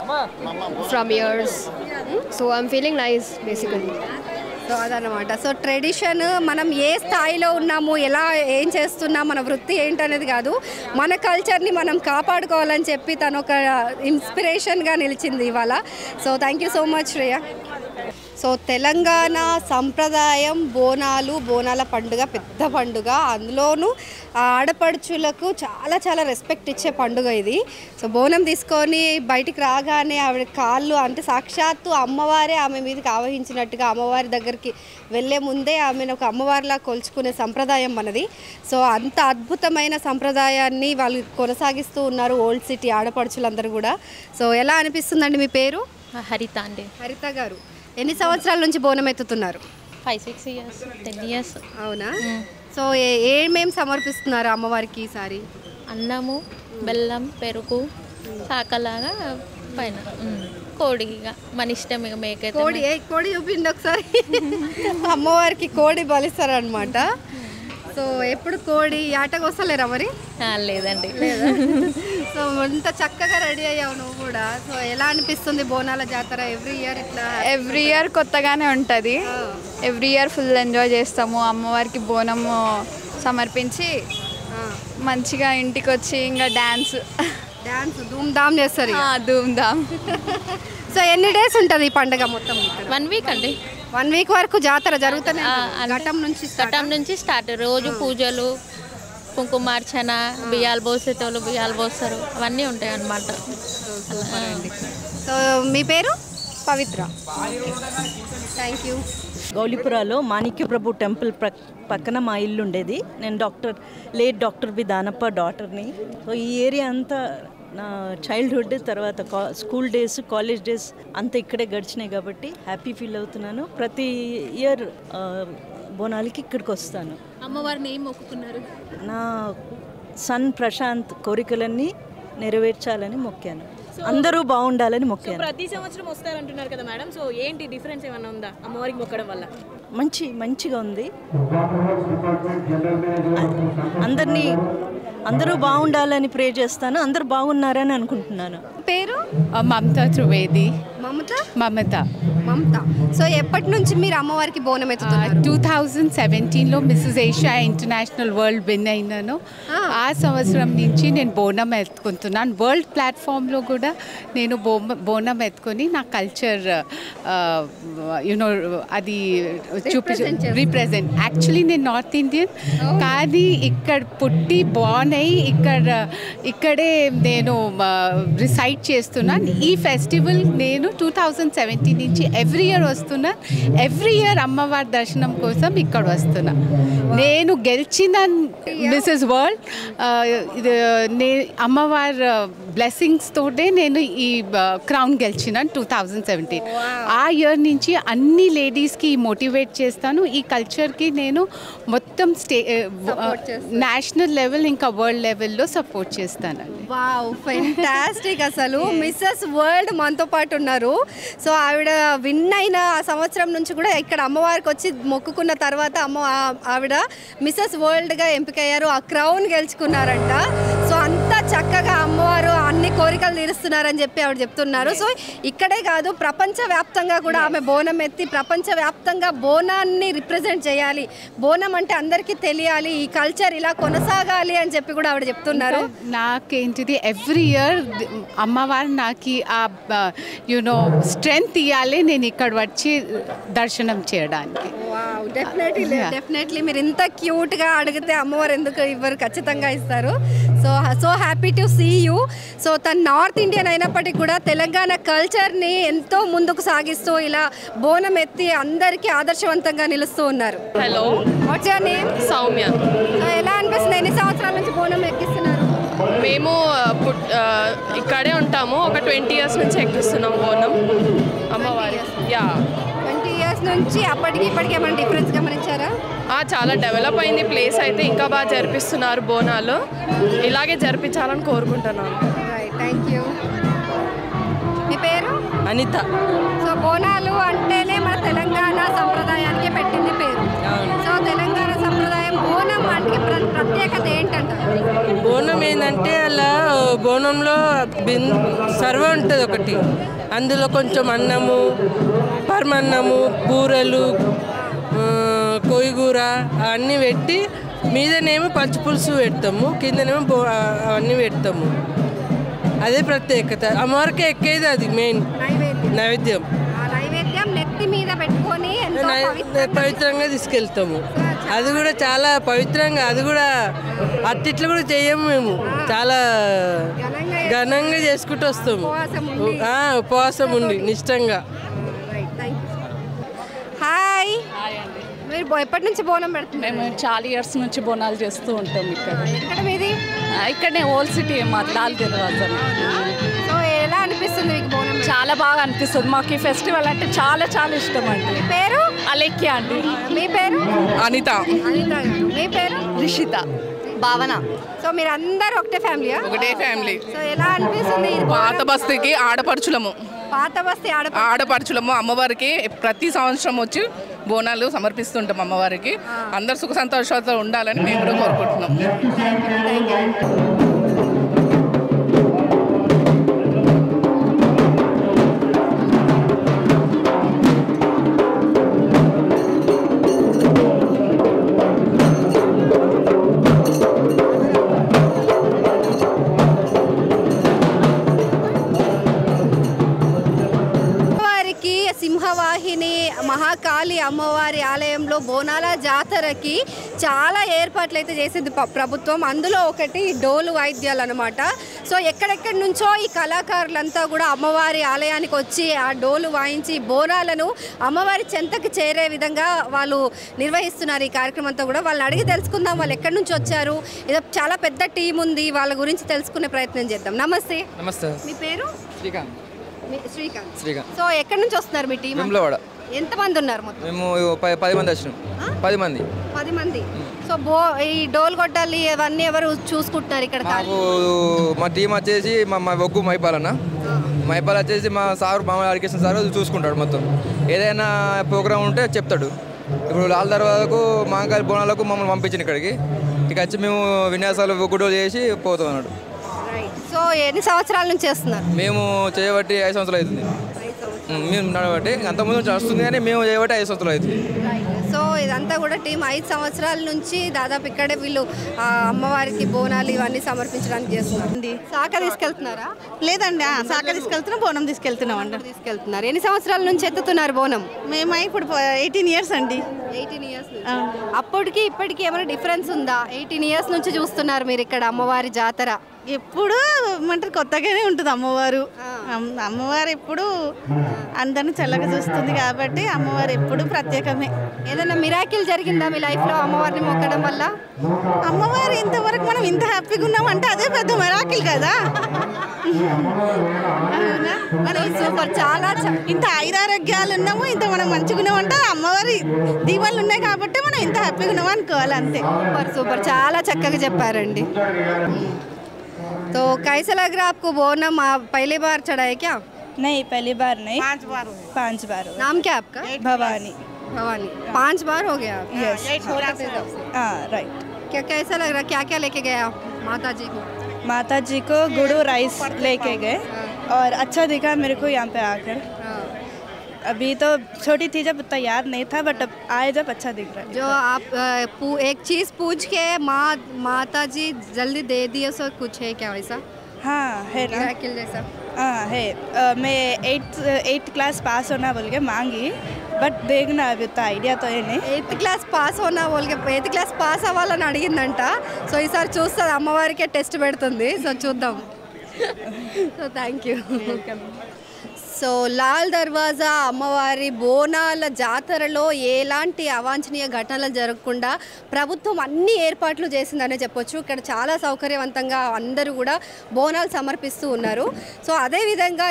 from years. So I'm feeling nice basically. So అదనమాట. సో ట్రెడిషన్ మనం ఏ స్థాయిలో ఉన్నాము, ఎలా ఏం చేస్తున్నాం, మన వృత్తి ఏంటనేది కాదు, మన కల్చర్ని మనం కాపాడుకోవాలని చెప్పి తను ఒక ఇన్స్పిరేషన్గా నిలిచింది ఇవాళ. So thank you so much Shreya. So Telangana సంప్రదాయం బోనాల పండుగ పెద్ద పండుగ, అందులోనూ ఆడపడుచులకు చాలా చాలా రెస్పెక్ట్ ఇచ్చే పండుగ ఇది. సో బోనం తీసుకొని బయటికి రాగానే ఆవిడ కాళ్ళు అంటే సాక్షాత్తు అమ్మవారే ఆమె మీదకి ఆవహించినట్టుగా అమ్మవారి దగ్గరికి వెళ్ళే ముందే ఆమెను ఒక అమ్మవారిలా కొలుచుకునే సంప్రదాయం మనది. సో అంత అద్భుతమైన సంప్రదాయాన్ని వాళ్ళు కొనసాగిస్తూ ఉన్నారు ఓల్డ్ సిటీ ఆడపడుచులందరూ కూడా. సో ఎలా అనిపిస్తుందండి? మీ పేరు? హరిత అండి. హరిత గారు, ఎన్ని సంవత్సరాల నుంచి బోనం ఎత్తుతున్నారు? 5-6 years, 10 years. అవునా? సో ఏమేమి సమర్పిస్తున్నారు అమ్మవారికి ఈసారి? అన్నము, బెల్లం, పెరుగు, శాకలాగా పైన కోడిగా మన ఇష్టం. ఇక మేక కోడి చూపిండి ఒకసారి. అమ్మవారికి కోడి బలిస్తారనమాట. సో ఎప్పుడు కోడి ఆటకు వస్తలేరా మరి? లేదండి. సో ఇంత చక్కగా రెడీ అయ్యావు నువ్వు కూడా. సో ఎలా అనిపిస్తుంది బోనాల జాతర? ఎవ్రీ ఇయర్ కొత్తగానే ఉంటుంది. ఎవ్రీ ఇయర్ ఫుల్ ఎంజాయ్ చేస్తాము. అమ్మవారికి బోనము సమర్పించి మంచిగా ఇంటికి వచ్చి ఇంకా డ్యాన్స్ ధూమ్ ధామ్ చేస్తారు. ధూమ్ ధామ్. సో ఎన్ని డేస్ ఉంటుంది ఈ పండుగ మొత్తం? 1 week అండి. 1 week వరకు జాతర జరుగుతుంది. ఘటం నుంచి స్టార్ట్. రోజు పూజలు, కుంకుమార్చన, బియ్యాలు పోసేటోళ్ళు బియ్యాలు పోస్తారు, అవన్నీ ఉంటాయి అన్నమాట. సో మీ పేరు? పవిత్ర. Thank you. గౌలిపురాలో మాణిక్యప్రభు టెంపుల్ పక్కన మా ఇల్లు ఉండేది. నేను డాక్టర్ బి దానప్ప డాటర్ని. సో ఈ ఏరియా అంతా నా చైల్డ్హుడ్, తర్వాత స్కూల్ డేస్, కాలేజ్ డేస్ అంతా ఇక్కడే గడిచినాయి కాబట్టి హ్యాపీ ఫీల్ అవుతున్నాను. ప్రతి ఇయర్ బోనాలకి ఇక్కడికి వస్తాను. అమ్మవారిని ఏం మొక్కుకున్నారు? నా సన్ ప్రశాంత్ కోరికలన్నీ నెరవేర్చాలని మొక్కాను. అందరూ బాగుండాలని మొక్కాను. ప్రతి సంవత్సరం వస్తారంటున్నారు కదా మేడం, సో ఏంటి డిఫరెన్స్ ఏమైనా ఉందా అమ్మవారికి మొక్కడం వల్ల? మంచిగా ఉంది. అందరూ బాగుండాలని ప్రే చేస్తాను. అందరూ బాగున్నారని అనుకుంటున్నాను. పేరు? మమతా త్రివేది. మమత. సో ఎప్పటి నుంచి మీరు అమ్మవారికి బోనం ఎత్తుతున్నారు? 2017లో Mrs Asia International World win అయినాను. ఆ సంవత్సరం నుంచి నేను బోనం ఎత్తుకుంటున్నాను. వరల్డ్ ప్లాట్ఫామ్లో కూడా నేను బోనం ఎత్తుకొని నా కల్చర్ యూనో అది రిప్రజెంట్. యాక్చువల్లీ నేను నార్త్ ఇండియన్, కానీ ఇక్కడ పుట్టి బార్న్ అయ్యి ఇక్కడే నేను రిసైడ్ చేస్తున్నాను. ఈ ఫెస్టివల్ నేను 2017 నుంచి ఎవ్రీ ఇయర్ వస్తున్నా. ఎవ్రీ ఇయర్ అమ్మవారి దర్శనం కోసం ఇక్కడ వస్తున్నా. నేను గెలిచిన మిస్సెస్ వరల్డ్ అమ్మవారి బ్లెస్సింగ్స్ తోటే నేను ఈ క్రౌన్ గెలిచిన 2017. ఆ ఇయర్ నుంచి అన్ని లేడీస్కి మోటివేట్ చేస్తాను. ఈ కల్చర్కి నేను మొత్తం నేషనల్ లెవెల్ ఇంకా వరల్డ్ లెవెల్లో సపోర్ట్ చేస్తానండి. Wow, fantastic. అసలు మిస్సెస్ వరల్డ్ మనతో పాటు ఉన్నారు. సో ఆవిడ విన్ అయిన సంవత్సరం నుంచి కూడా ఇక్కడ అమ్మవారికి వచ్చి మొక్కుకున్న తర్వాత ఆవిడ మిస్సెస్ వరల్డ్గా ఎంపికయ్యారు. ఆ క్రౌన్ గెలుచుకున్నారంట. సో అంతా చక్కగా అమ్మవారు అన్ని కోరికలు తీరుస్తున్నారని చెప్పి ఆవిడ చెప్తున్నారు. సో ఇక్కడే కాదు, ప్రపంచవ్యాప్తంగా కూడా ఆమె బోనం ఎత్తి ప్రపంచవ్యాప్తంగా బోనాన్ని రిప్రజెంట్ చేయాలి, బోనం అంటే అందరికీ తెలియాలి, ఈ కల్చర్ ఇలా కొనసాగాలి అని చెప్పి కూడా ఆవిడ చెప్తున్నారు. నాకేంటిది ఎవ్రీ ఇయర్ అమ్మవారు నాకు యూనో స్ట్రెంగ్త్ ఇవ్వాలి నేను ఇక్కడ వచ్చి దర్శనం చేయడానికి. డెఫినెట్లీ మీరు ఇంత క్యూట్గా అడిగితే అమ్మవారు ఎందుకు ఇవ్వరు, ఖచ్చితంగా ఇస్తారు. So happy to see you. So తను నార్త్ ఇండియన్ అయినప్పటికీ కూడా తెలంగాణ కల్చర్ని ఎంతో ముందుకు సాగిస్తూ ఇలా బోనం ఎత్తి అందరికీ ఆదర్శవంతంగా నిలుస్తూ ఉన్నారు. Hello, what's your name? Soumya. So ఎలా అనిపిస్తుంది? ఎన్ని సంవత్సరాల నుంచి బోనం ఎక్కిస్తున్నారు? మేము ఇక్కడే ఉంటాము. ఒక 20 years నుంచి ఎక్కిస్తున్నాం బోనం అమ్మవారి. 20 years నుంచి అప్పటికి ఇప్పటికి ఏమైనా డిఫరెన్స్ గమనించారా? చాలా డెవలప్ అయింది ప్లేస్ అయితే. ఇంకా బాగా జరిపిస్తున్నారు బోనాలు. ఇలాగే జరిపించాలని కోరుకుంటున్నాను. Thank you. మీ పేరు? అనిత. సో బోనాలు అంటేనే మన తెలంగాణ సంప్రదాయానికి పెట్టింది పేరు. సో తెలంగాణ సంప్రదాయం బోనం అంటే ప్రత్యేకత ఏంటంటారు? బోనం ఏంటంటే అలా బోనంలో సర్వ ఉంటుంది ఒకటి. అందులో కొంచెం అన్నము, పరమన్నము, బూరెలు, కొయ్యగూర అన్నీ పెట్టి మీదనేమో పచ్చిపులుసు పెడతాము, కిందనేమో అవన్నీ పెడతాము. అదే ప్రత్యేకత. అమ్మవారికి ఎక్కేది అది మెయిన్ నైవేద్యం. నైవేద్యం నెత్తి మీద నైవేద్యంగా పెట్టుకొని ఎంతో పవిత్రంగా తీసుకెళ్తాము. అది కూడా చాలా పవిత్రంగా, అది కూడా అట్టిట్లు కూడా చేయము మేము, చాలా ఘనంగా చేసుకుంటూ వస్తాము. ఉపవాసం ఉండి నిష్టంగా. హాయ్, మీరు ఎప్పటి నుంచి బోనం పెడుతున్నారు? మేము చాలా ఇయర్స్ నుంచి బోనాలు చేస్తూ ఉంటాం ఇక్కడ. ఎక్కడ మీది? ఇక్కడనే ఓల్డ్ సిటీ లాల్ దర్వాజా. సో ఎలా అనిపిస్తుంది మీకు బోనం? చాలా బాగా అనిపిస్తుంది. మాకు ఈ ఫెస్టివల్ అంటే చాలా చాలా ఇష్టం అండి. మీ పేరు? అలేఖ్య అండి. మీ పేరు? అనిత. అనిత గారు. మీ పేరు? రిషిత. భావన. సో మీరు అందరూ ఒకటే ఫ్యామిలీయా? ఒకటే ఫ్యామిలీ. సో ఎలా అనిపిస్తుంది? పాత బస్తీకి ఆడపడుచులము. పాత బస్తీ ఆడపడుచులము. అమ్మవారికి ప్రతి సంవత్సరం వచ్చి బోనాలు సమర్పిస్తుంటాం అమ్మవారికి. అందరు సుఖ సంతోషాలతో ఉండాలని మేము కూడా కోరుకుంటున్నాం. సింహవాహిని మహాకాళి అమ్మవారి ఆలయంలో బోనాల జాతరకి చాలా ఏర్పాట్లు అయితే చేసింది ప్రభుత్వం. అందులో ఒకటి డోలు వాయిద్యాలు అనమాట. సో ఎక్కడెక్కడి నుంచో ఈ కళాకారులంతా కూడా అమ్మవారి ఆలయానికి వచ్చి ఆ డోలు వాయించి బోనాలను అమ్మవారి చెంతకు చేరే విధంగా వాళ్ళు నిర్వహిస్తున్నారు ఈ కార్యక్రమం అంతా కూడా. వాళ్ళని అడిగి తెలుసుకుందాం వాళ్ళు ఎక్కడి నుంచి వచ్చారు. ఏదో చాలా పెద్ద టీం ఉంది, వాళ్ళ గురించి తెలుసుకునే ప్రయత్నం చేద్దాం. నమస్తే. నమస్తే. మీ పేరు? శ్రీకాంత్. శ్రీకాంత్. సో ఎక్కడి నుంచి వస్తున్నారు మీ టీం? వెమ్లవాడ. ఎంతమంది ఉన్నారు మొత్తం? మేము 10 మంది వచ్చినాం. 10 మంది. 10 మంది. సో ఈ డోల్ కొట్టాలి అవన్నీ ఎవరు చూసుకుంటున్నారు ఇక్కడ? మా టీం వచ్చేసి మా ఒగ్గు మైపాలన్న. మైపాల్ వచ్చేసి మా సారు మామూలు అడిగేసిన సార్ చూసుకుంటాడు మొత్తం. ఏదైనా ప్రోగ్రామ్ ఉంటే చెప్తాడు. ఇప్పుడు లాల్ దర్వాజాకు మహాకాళి బోనాలకు మమ్మల్ని పంపించింది ఇక్కడికి. ఇక వచ్చి మేము విన్యాసాలు ఒగ్గు డోలు చేసి పోతాం అన్నాడు. సో ఎన్ని సంవత్సరాల నుంచి చేస్తున్నారు? మేము చేయబట్టి 5 సంవత్సరాలు అవుతుంది. మేము నడబట్టి అంతకుముందు వస్తుంది కానీ మేము చేయబట్టి 5 సంవత్సరాలు అవుతుంది. సో ఇదంతా కూడా టీం 5 సంవత్సరాల నుంచి దాదాపు ఇక్కడే వీళ్ళు అమ్మవారికి బోనాలు ఇవన్నీ సమర్పించడానికి చేస్తున్నారు. శాఖ తీసుకెళ్తున్నారా? లేదండి, శాఖ తీసుకెళ్తున్నాం, బోనం తీసుకెళ్తున్నాం అండి. తీసుకెళ్తున్నారు. ఎన్ని సంవత్సరాల నుంచి ఎత్తుతున్నారు బోనం? మేము ఇప్పుడు 18 ఇయర్స్ అండి. 18 ఇయర్స్. అప్పటికి ఇప్పటికి ఏమైనా డిఫరెన్స్ ఉందా? 18 ఇయర్స్ నుంచి చూస్తున్నారు మీరు ఇక్కడ అమ్మవారి జాతర. ఎప్పుడు ఏమంటారు, కొత్తగానే ఉంటుంది అమ్మవారు. అమ్మవారు ఎప్పుడు అందరిని చల్లగా చూస్తుంది కాబట్టి అమ్మవారు ఎప్పుడు ప్రత్యేకమే. ఏదైనా మిరాకిల్ జరిగిందా మీ లైఫ్లో అమ్మవారిని మొక్కడం వల్ల? అమ్మవారు ఇంతవరకు మనం ఇంత హ్యాపీగా ఉన్నాం అంటే అదే పెద్ద మిరాకిల్ కదా. సూపర్. చాలా ఇంత ఐరారోగ్యాలు ఉన్నాము, ఇంత మనం మంచిగా ఉన్నాం అంటే అమ్మవారి దీవెనలు ఉన్నాయి కాబట్టి మనం ఇంత హ్యాపీగా ఉన్నాం అనుకోవాలి అంతే. సూపర్ సూపర్, చాలా చక్కగా చెప్పారండి. तो कैसा लग रहा है आपको बोनम? आप पहली बार चढ़ाए क्या? नहीं, पहली बार नहीं, 5 बार। नाम क्या आपका? भवानी। भवानी। 5 बार हो गया? यस। हाँ, राइट। क्या कैसा लग रहा है? क्या क्या लेके गए आप माता जी को? माता जी को गुड़ राइस लेके गए और अच्छा दिखा मेरे को यहाँ पे आकर। अभी तो छोटी थी जब उतना याद नहीं था, बट अब आए जब अच्छा दिख रहा है। जो आप एक चीज़ पूछ के माता जी जल्दी दे दिए, सो कुछ है क्या वैसा? हाँ है ना, जैसा। हाँ है। मैं 8th क्लास पास होना बोल के मांगी, बट देखना अभी उतना ఐడియా तो है नहीं. 8th క్లాస్ పాస్ होना बोल के 8th క్లాస్ పాస్ అవ్వాలని అడిగిందంట. సో ఈసారి చూస్తుంది, అమ్మవారికే టెస్ట్ పెడుతుంది. సో చూద్దాం. So thank you. So Lal దర్వాజా అమ్మవారి బోనాల జాతరలో ఎలాంటి అవాంఛనీయ ఘటనలు జరగకుండా ప్రభుత్వం అన్ని ఏర్పాట్లు చేసిందనే చెప్పొచ్చు. ఇక్కడ చాలా సౌకర్యవంతంగా అందరూ కూడా బోనాలు సమర్పిస్తూ ఉన్నారు. సో అదేవిధంగా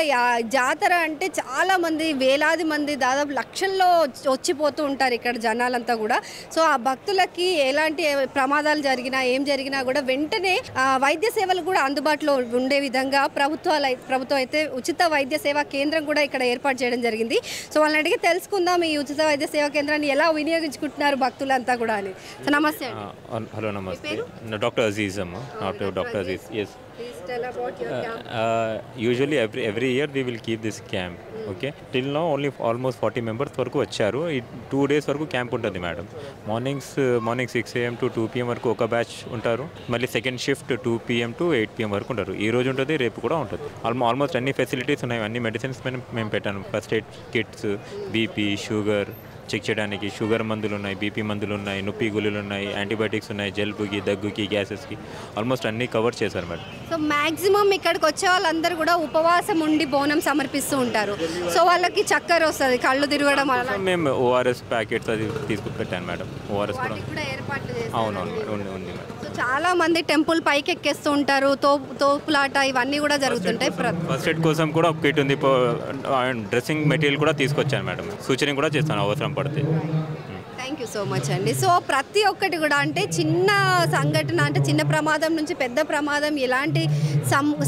జాతర అంటే చాలామంది, వేలాది మంది, దాదాపు లక్షల్లో వచ్చిపోతూ ఉంటారు ఇక్కడ జనాలంతా కూడా. సో ఆ భక్తులకి ఎలాంటి ప్రమాదాలు జరిగినా ఏం జరిగినా కూడా వెంటనే వైద్య సేవలు కూడా అందుబాటులో ఉండే విధంగా ప్రభుత్వం అయితే ఉచిత వైద్య సేవా కేంద్రం కూడా ఇక్కడ ఏర్పాటు చేయడం జరిగింది. సో వాళ్ళని అడిగి తెలుసుకుందాం ఈ ఉచిత వైద్య సేవా కేంద్రాన్ని ఎలా వినియోగించుకుంటున్నారు భక్తులంతా కూడా అని. సో నమస్తే. హలో, నమస్తే. డాక్టర్ అజీజ్ అమ్మ. Doctor Aziz. Yes. Usually every year we will keep this camp. Okay, till now only almost 40 members వరకు వచ్చారు. 2 days వరకు క్యాంప్ ఉంటుంది madam. Morning 6 AM to 2 PM వరకు ఒక బ్యాచ్ ఉంటారు. మళ్ళీ second shift 2 PM to 8 PM వరకు ఉంటారు. ఈ రోజు ఉంటుంది, రేపు కూడా ఉంటుంది. ఆల్మోస్ట్ అన్ని ఫెసిలిటీస్ ఉన్నాయి, అన్ని మెడిసిన్స్ మేము పెట్టాను. First aid kits, BP, sugar check చేయడానికి షుగర్ మందులు ఉన్నాయి, బీపీ మందులు ఉన్నాయి, నొప్పి గుళిలు ఉన్నాయి, యాంటీబయాటిక్స్ ఉన్నాయి, జలుబుకి, దగ్గుకి, గ్యాసెస్కి ఆల్మోస్ట్ అన్నీ కవర్ చేశారు మేడం. సో మ్యాక్సిమం ఇక్కడికి వచ్చే వాళ్ళందరూ కూడా ఉపవాసం ఉండి బోనం సమర్పిస్తూ ఉంటారు. సో వాళ్ళకి చక్కెర వస్తుంది, కళ్ళు తిరగడం అలా. మేము ఓఆర్ఎస్ ప్యాకెట్స్ అది తీసుకుపెట్టాను మేడం. ఓఆర్ఎస్ కూడా అవునవును ఉంది మేడం. సో చాలా మంది టెంపుల్ పైకి ఎక్కేస్తూ ఉంటారు, తోపులాట ఇవన్నీ కూడా జరుగుతుంటాయి. ఫస్ట్ ఎయిడ్ కోసం కూడా ఒక కిట్ ఉంది, డ్రెస్సింగ్ మెటీరియల్ కూడా తీసుకొచ్చాను మేడం. సూచన కూడా చేస్తాను అవసరం పడితే. థ్యాంక్ యూ సో మచ్ అండి. సో ప్రతి ఒక్కటి కూడా అంటే చిన్న సంఘటన, అంటే చిన్న ప్రమాదం నుంచి పెద్ద ప్రమాదం, ఎలాంటి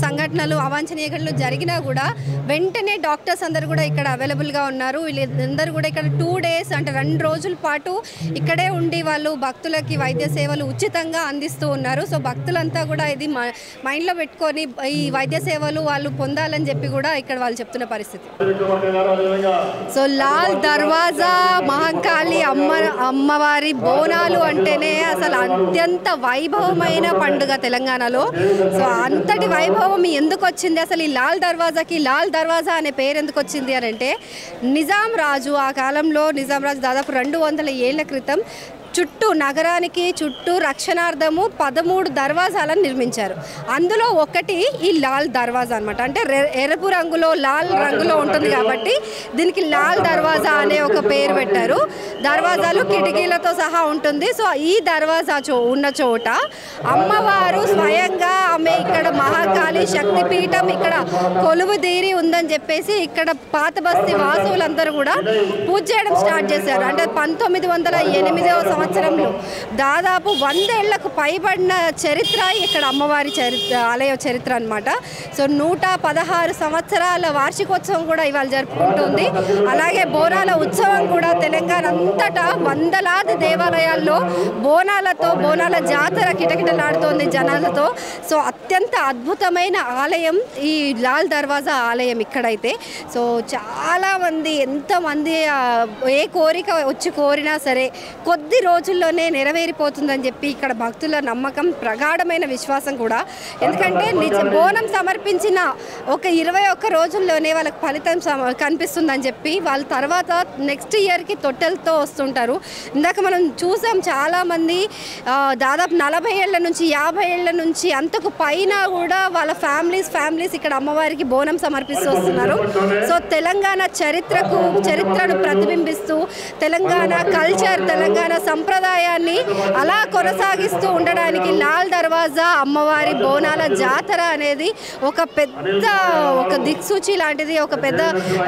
సంఘటనలు అవాంఛనీయ ఘటనలు జరిగినా కూడా వెంటనే డాక్టర్స్ అందరూ కూడా ఇక్కడ అవైలబుల్గా ఉన్నారు. వీళ్ళందరూ కూడా ఇక్కడ 2 days అంటే 2 రోజుల పాటు ఇక్కడే ఉండి వాళ్ళు భక్తులకి వైద్య సేవలు ఉచితంగా అందిస్తూ ఉన్నారు. సో భక్తులంతా కూడా ఇది మైండ్లో పెట్టుకొని ఈ వైద్య సేవలు వాళ్ళు పొందాలని చెప్పి కూడా ఇక్కడ వాళ్ళు చెప్తున్న పరిస్థితి. సో లాల్ దర్వాజా మహంకాళి అమ్మవారి బోనాలు అంటేనే అసలు అత్యంత వైభవమైన పండుగ తెలంగాణలో. సో అంతటి వైభవం ఎందుకు వచ్చింది, అసలు ఈ లాల్ దర్వాజాకి లాల్ దర్వాజా అనే పేరు ఎందుకు వచ్చింది అని అంటే, నిజాం రాజు, ఆ కాలంలో నిజాం రాజు దాదాపు 200 ఏళ్ల క్రితం చుట్టూ నగరానికి చుట్టూ రక్షణార్థము 13 దర్వాజాలను నిర్మించారు. అందులో ఒకటి ఈ లాల్ దర్వాజా అనమాట. అంటే ఎరుపు రంగులో లాల్ రంగులో ఉంటుంది కాబట్టి దీనికి లాల్ దర్వాజా అనే ఒక పేరు పెట్టారు. దర్వాజాలు కిటికీలతో సహా ఉంటుంది. సో ఈ దర్వాజా ఉన్న చోట అమ్మవారు స్వయంగా ఆమె ఇక్కడ మహాకాళి శక్తిపీఠం ఇక్కడ కొలువు తీరి ఉందని చెప్పేసి ఇక్కడ పాత బస్తీ వాసువులందరూ కూడా పూజ చేయడం స్టార్ట్ చేశారు. అంటే 1908వ సంవత్సరంలో దాదాపు 100 ఏళ్లకు పైబడిన చరిత్ర ఇక్కడ అమ్మవారి ఆలయ చరిత్ర అనమాట. సో 116 సంవత్సరాల వార్షికోత్సవం కూడా ఇవాళ జరుపుకుంటుంది. అలాగే బోనాల ఉత్సవం కూడా తెలంగాణ అంతటా వందలాది దేవాలయాల్లో బోనాల జాతర కిటకిటలాడుతోంది జనాలతో. సో అత్యంత అద్భుతమైన ఆలయం ఈ లాల్ దర్వాజా ఆలయం ఇక్కడైతే. సో చాలామంది ఎంతమంది ఏ కోరిక వచ్చి కోరినా సరే కొద్ది రోజుల్లోనే నెరవేరిపోతుందని చెప్పి ఇక్కడ భక్తుల నమ్మకం, ప్రగాఢమైన విశ్వాసం కూడా. ఎందుకంటే బోనం సమర్పించిన ఒక 21 రోజుల్లోనే వాళ్ళకి ఫలితం కనిపిస్తుందని చెప్పి వాళ్ళ తర్వాత నెక్స్ట్ ఇయర్కి తొట్టెలతో వస్తుంటారు. ఇందాక మనం చూసాం చాలామంది దాదాపు 40 ఏళ్ల నుంచి 50 ఏళ్ల నుంచి అంతకు పైన కూడా వాళ్ళ ఫ్యామిలీస్ ఇక్కడ అమ్మవారికి బోనం సమర్పిస్తూ వస్తున్నారు. సో తెలంగాణ చరిత్రను ప్రతిబింబిస్తూ తెలంగాణ కల్చర్, తెలంగాణ సంప్రదాయాన్ని అలా కొనసాగిస్తూ ఉండడానికి లాల్ దర్వాజా అమ్మవారి బోనాల జాతర అనేది ఒక దిక్సూచి లాంటిది,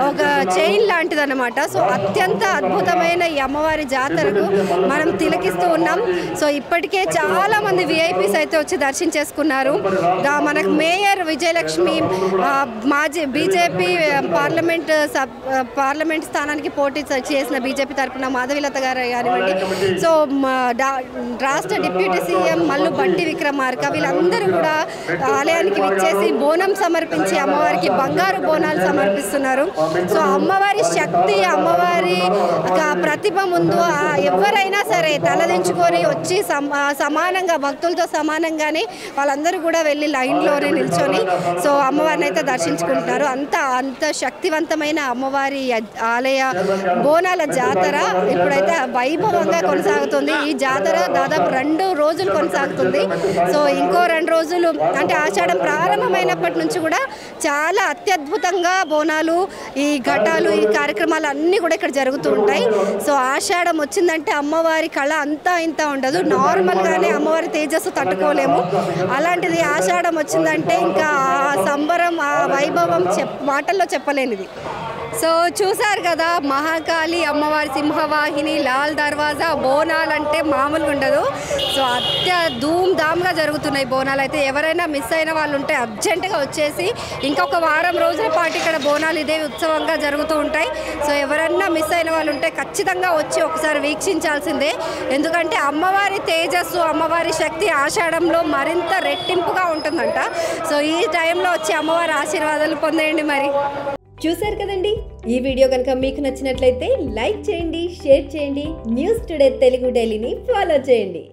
ఒక చైన్ లాంటిది అన్నమాట. సో అత్యంత అద్భుతమైన ఈ అమ్మవారి జాతరకు మనం తిలకిస్తూ ఉన్నాం. సో ఇప్పటికే చాలా మంది విఐపీస్ అయితే వచ్చి దర్శించేసుకున్నారు. మనకు మేయర్ విజయలక్ష్మి, మాజీ బీజేపీ పార్లమెంట్ స్థానానికి పోటీ చేసిన బీజేపీ తరఫున మాధవిలత గారు కానివ్వండి, సో రాష్ట్ర డిప్యూటీ సీఎం మల్లు బట్టి విక్రమార్క, వీళ్ళందరూ కూడా ఆలయానికి విచ్చేసి బోనం సమర్పించి అమ్మవారికి బంగారు బోనాలు సమర్పిస్తున్నారు. సో అమ్మవారి శక్తి, అమ్మవారి ప్రతిభ ముందు ఎవరైనా సరే తలదించుకొని వచ్చి సమానంగా భక్తులతో సమానంగానే వాళ్ళందరూ కూడా వెళ్ళి లైన్లోనే నిల్చొని సో అమ్మవారిని అయితే దర్శించుకుంటున్నారు. అంత శక్తివంతమైన అమ్మవారి ఆలయ బోనాల జాతర ఇప్పుడైతే వైభవంగా కొనసాగుతుంది. ఈ జాతర దాదాపు 2 రోజులు కొనసాగుతుంది. సో ఇంకో 2 రోజులు అంటే ఆషాఢం ప్రారంభమైనప్పటి నుంచి కూడా చాలా అత్యద్భుతంగా బోనాలు, ఈ ఘటాలు, ఈ కార్యక్రమాలు అన్నీ కూడా ఇక్కడ జరుగుతూ ఉంటాయి. సో ఆషాఢం వచ్చిందంటే అమ్మవారి కళ అంతా ఇంత ఉండదు, నార్మల్గానే అమ్మవారి తేజస్సు తట్టుకోలేము. అలాంటిది ఆషాఢం వచ్చిందంటే ఇంకా ఆ సంబరం, ఆ వైభవం మాటల్లో చెప్పలేనిది. సో చూసారు కదా మహాకాళి అమ్మవారి సింహవాహిని లాల్ దర్వాజా బోనాలంటే మామూలుగా ఉండదు. సో ధూమ్ధామ్గా జరుగుతున్నాయి బోనాలు. అయితే ఎవరైనా మిస్ అయిన వాళ్ళు ఉంటే అర్జెంటుగా వచ్చేసి ఇంకొక వారం రోజుల పాటు ఇక్కడ బోనాలు ఇదే ఉత్సవంగా జరుగుతూ ఉంటాయి. సో ఎవరైనా మిస్ అయిన వాళ్ళు ఉంటే ఖచ్చితంగా వచ్చి ఒకసారి వీక్షించాల్సిందే. ఎందుకంటే అమ్మవారి తేజస్సు అమ్మవారి శక్తి ఆషాఢంలో మరింత రెట్టింపుగా ఉంటుందంట. సో ఈ టైంలో వచ్చి అమ్మవారి ఆశీర్వాదాలు పొందేయండి. మరి చూశారు కదండి, ఈ వీడియో కనుక మీకు నచ్చినట్లయితే లైక్ చేయండి, షేర్ చేయండి, న్యూస్ టుడే తెలుగు డైలీని ఫాలో చేయండి.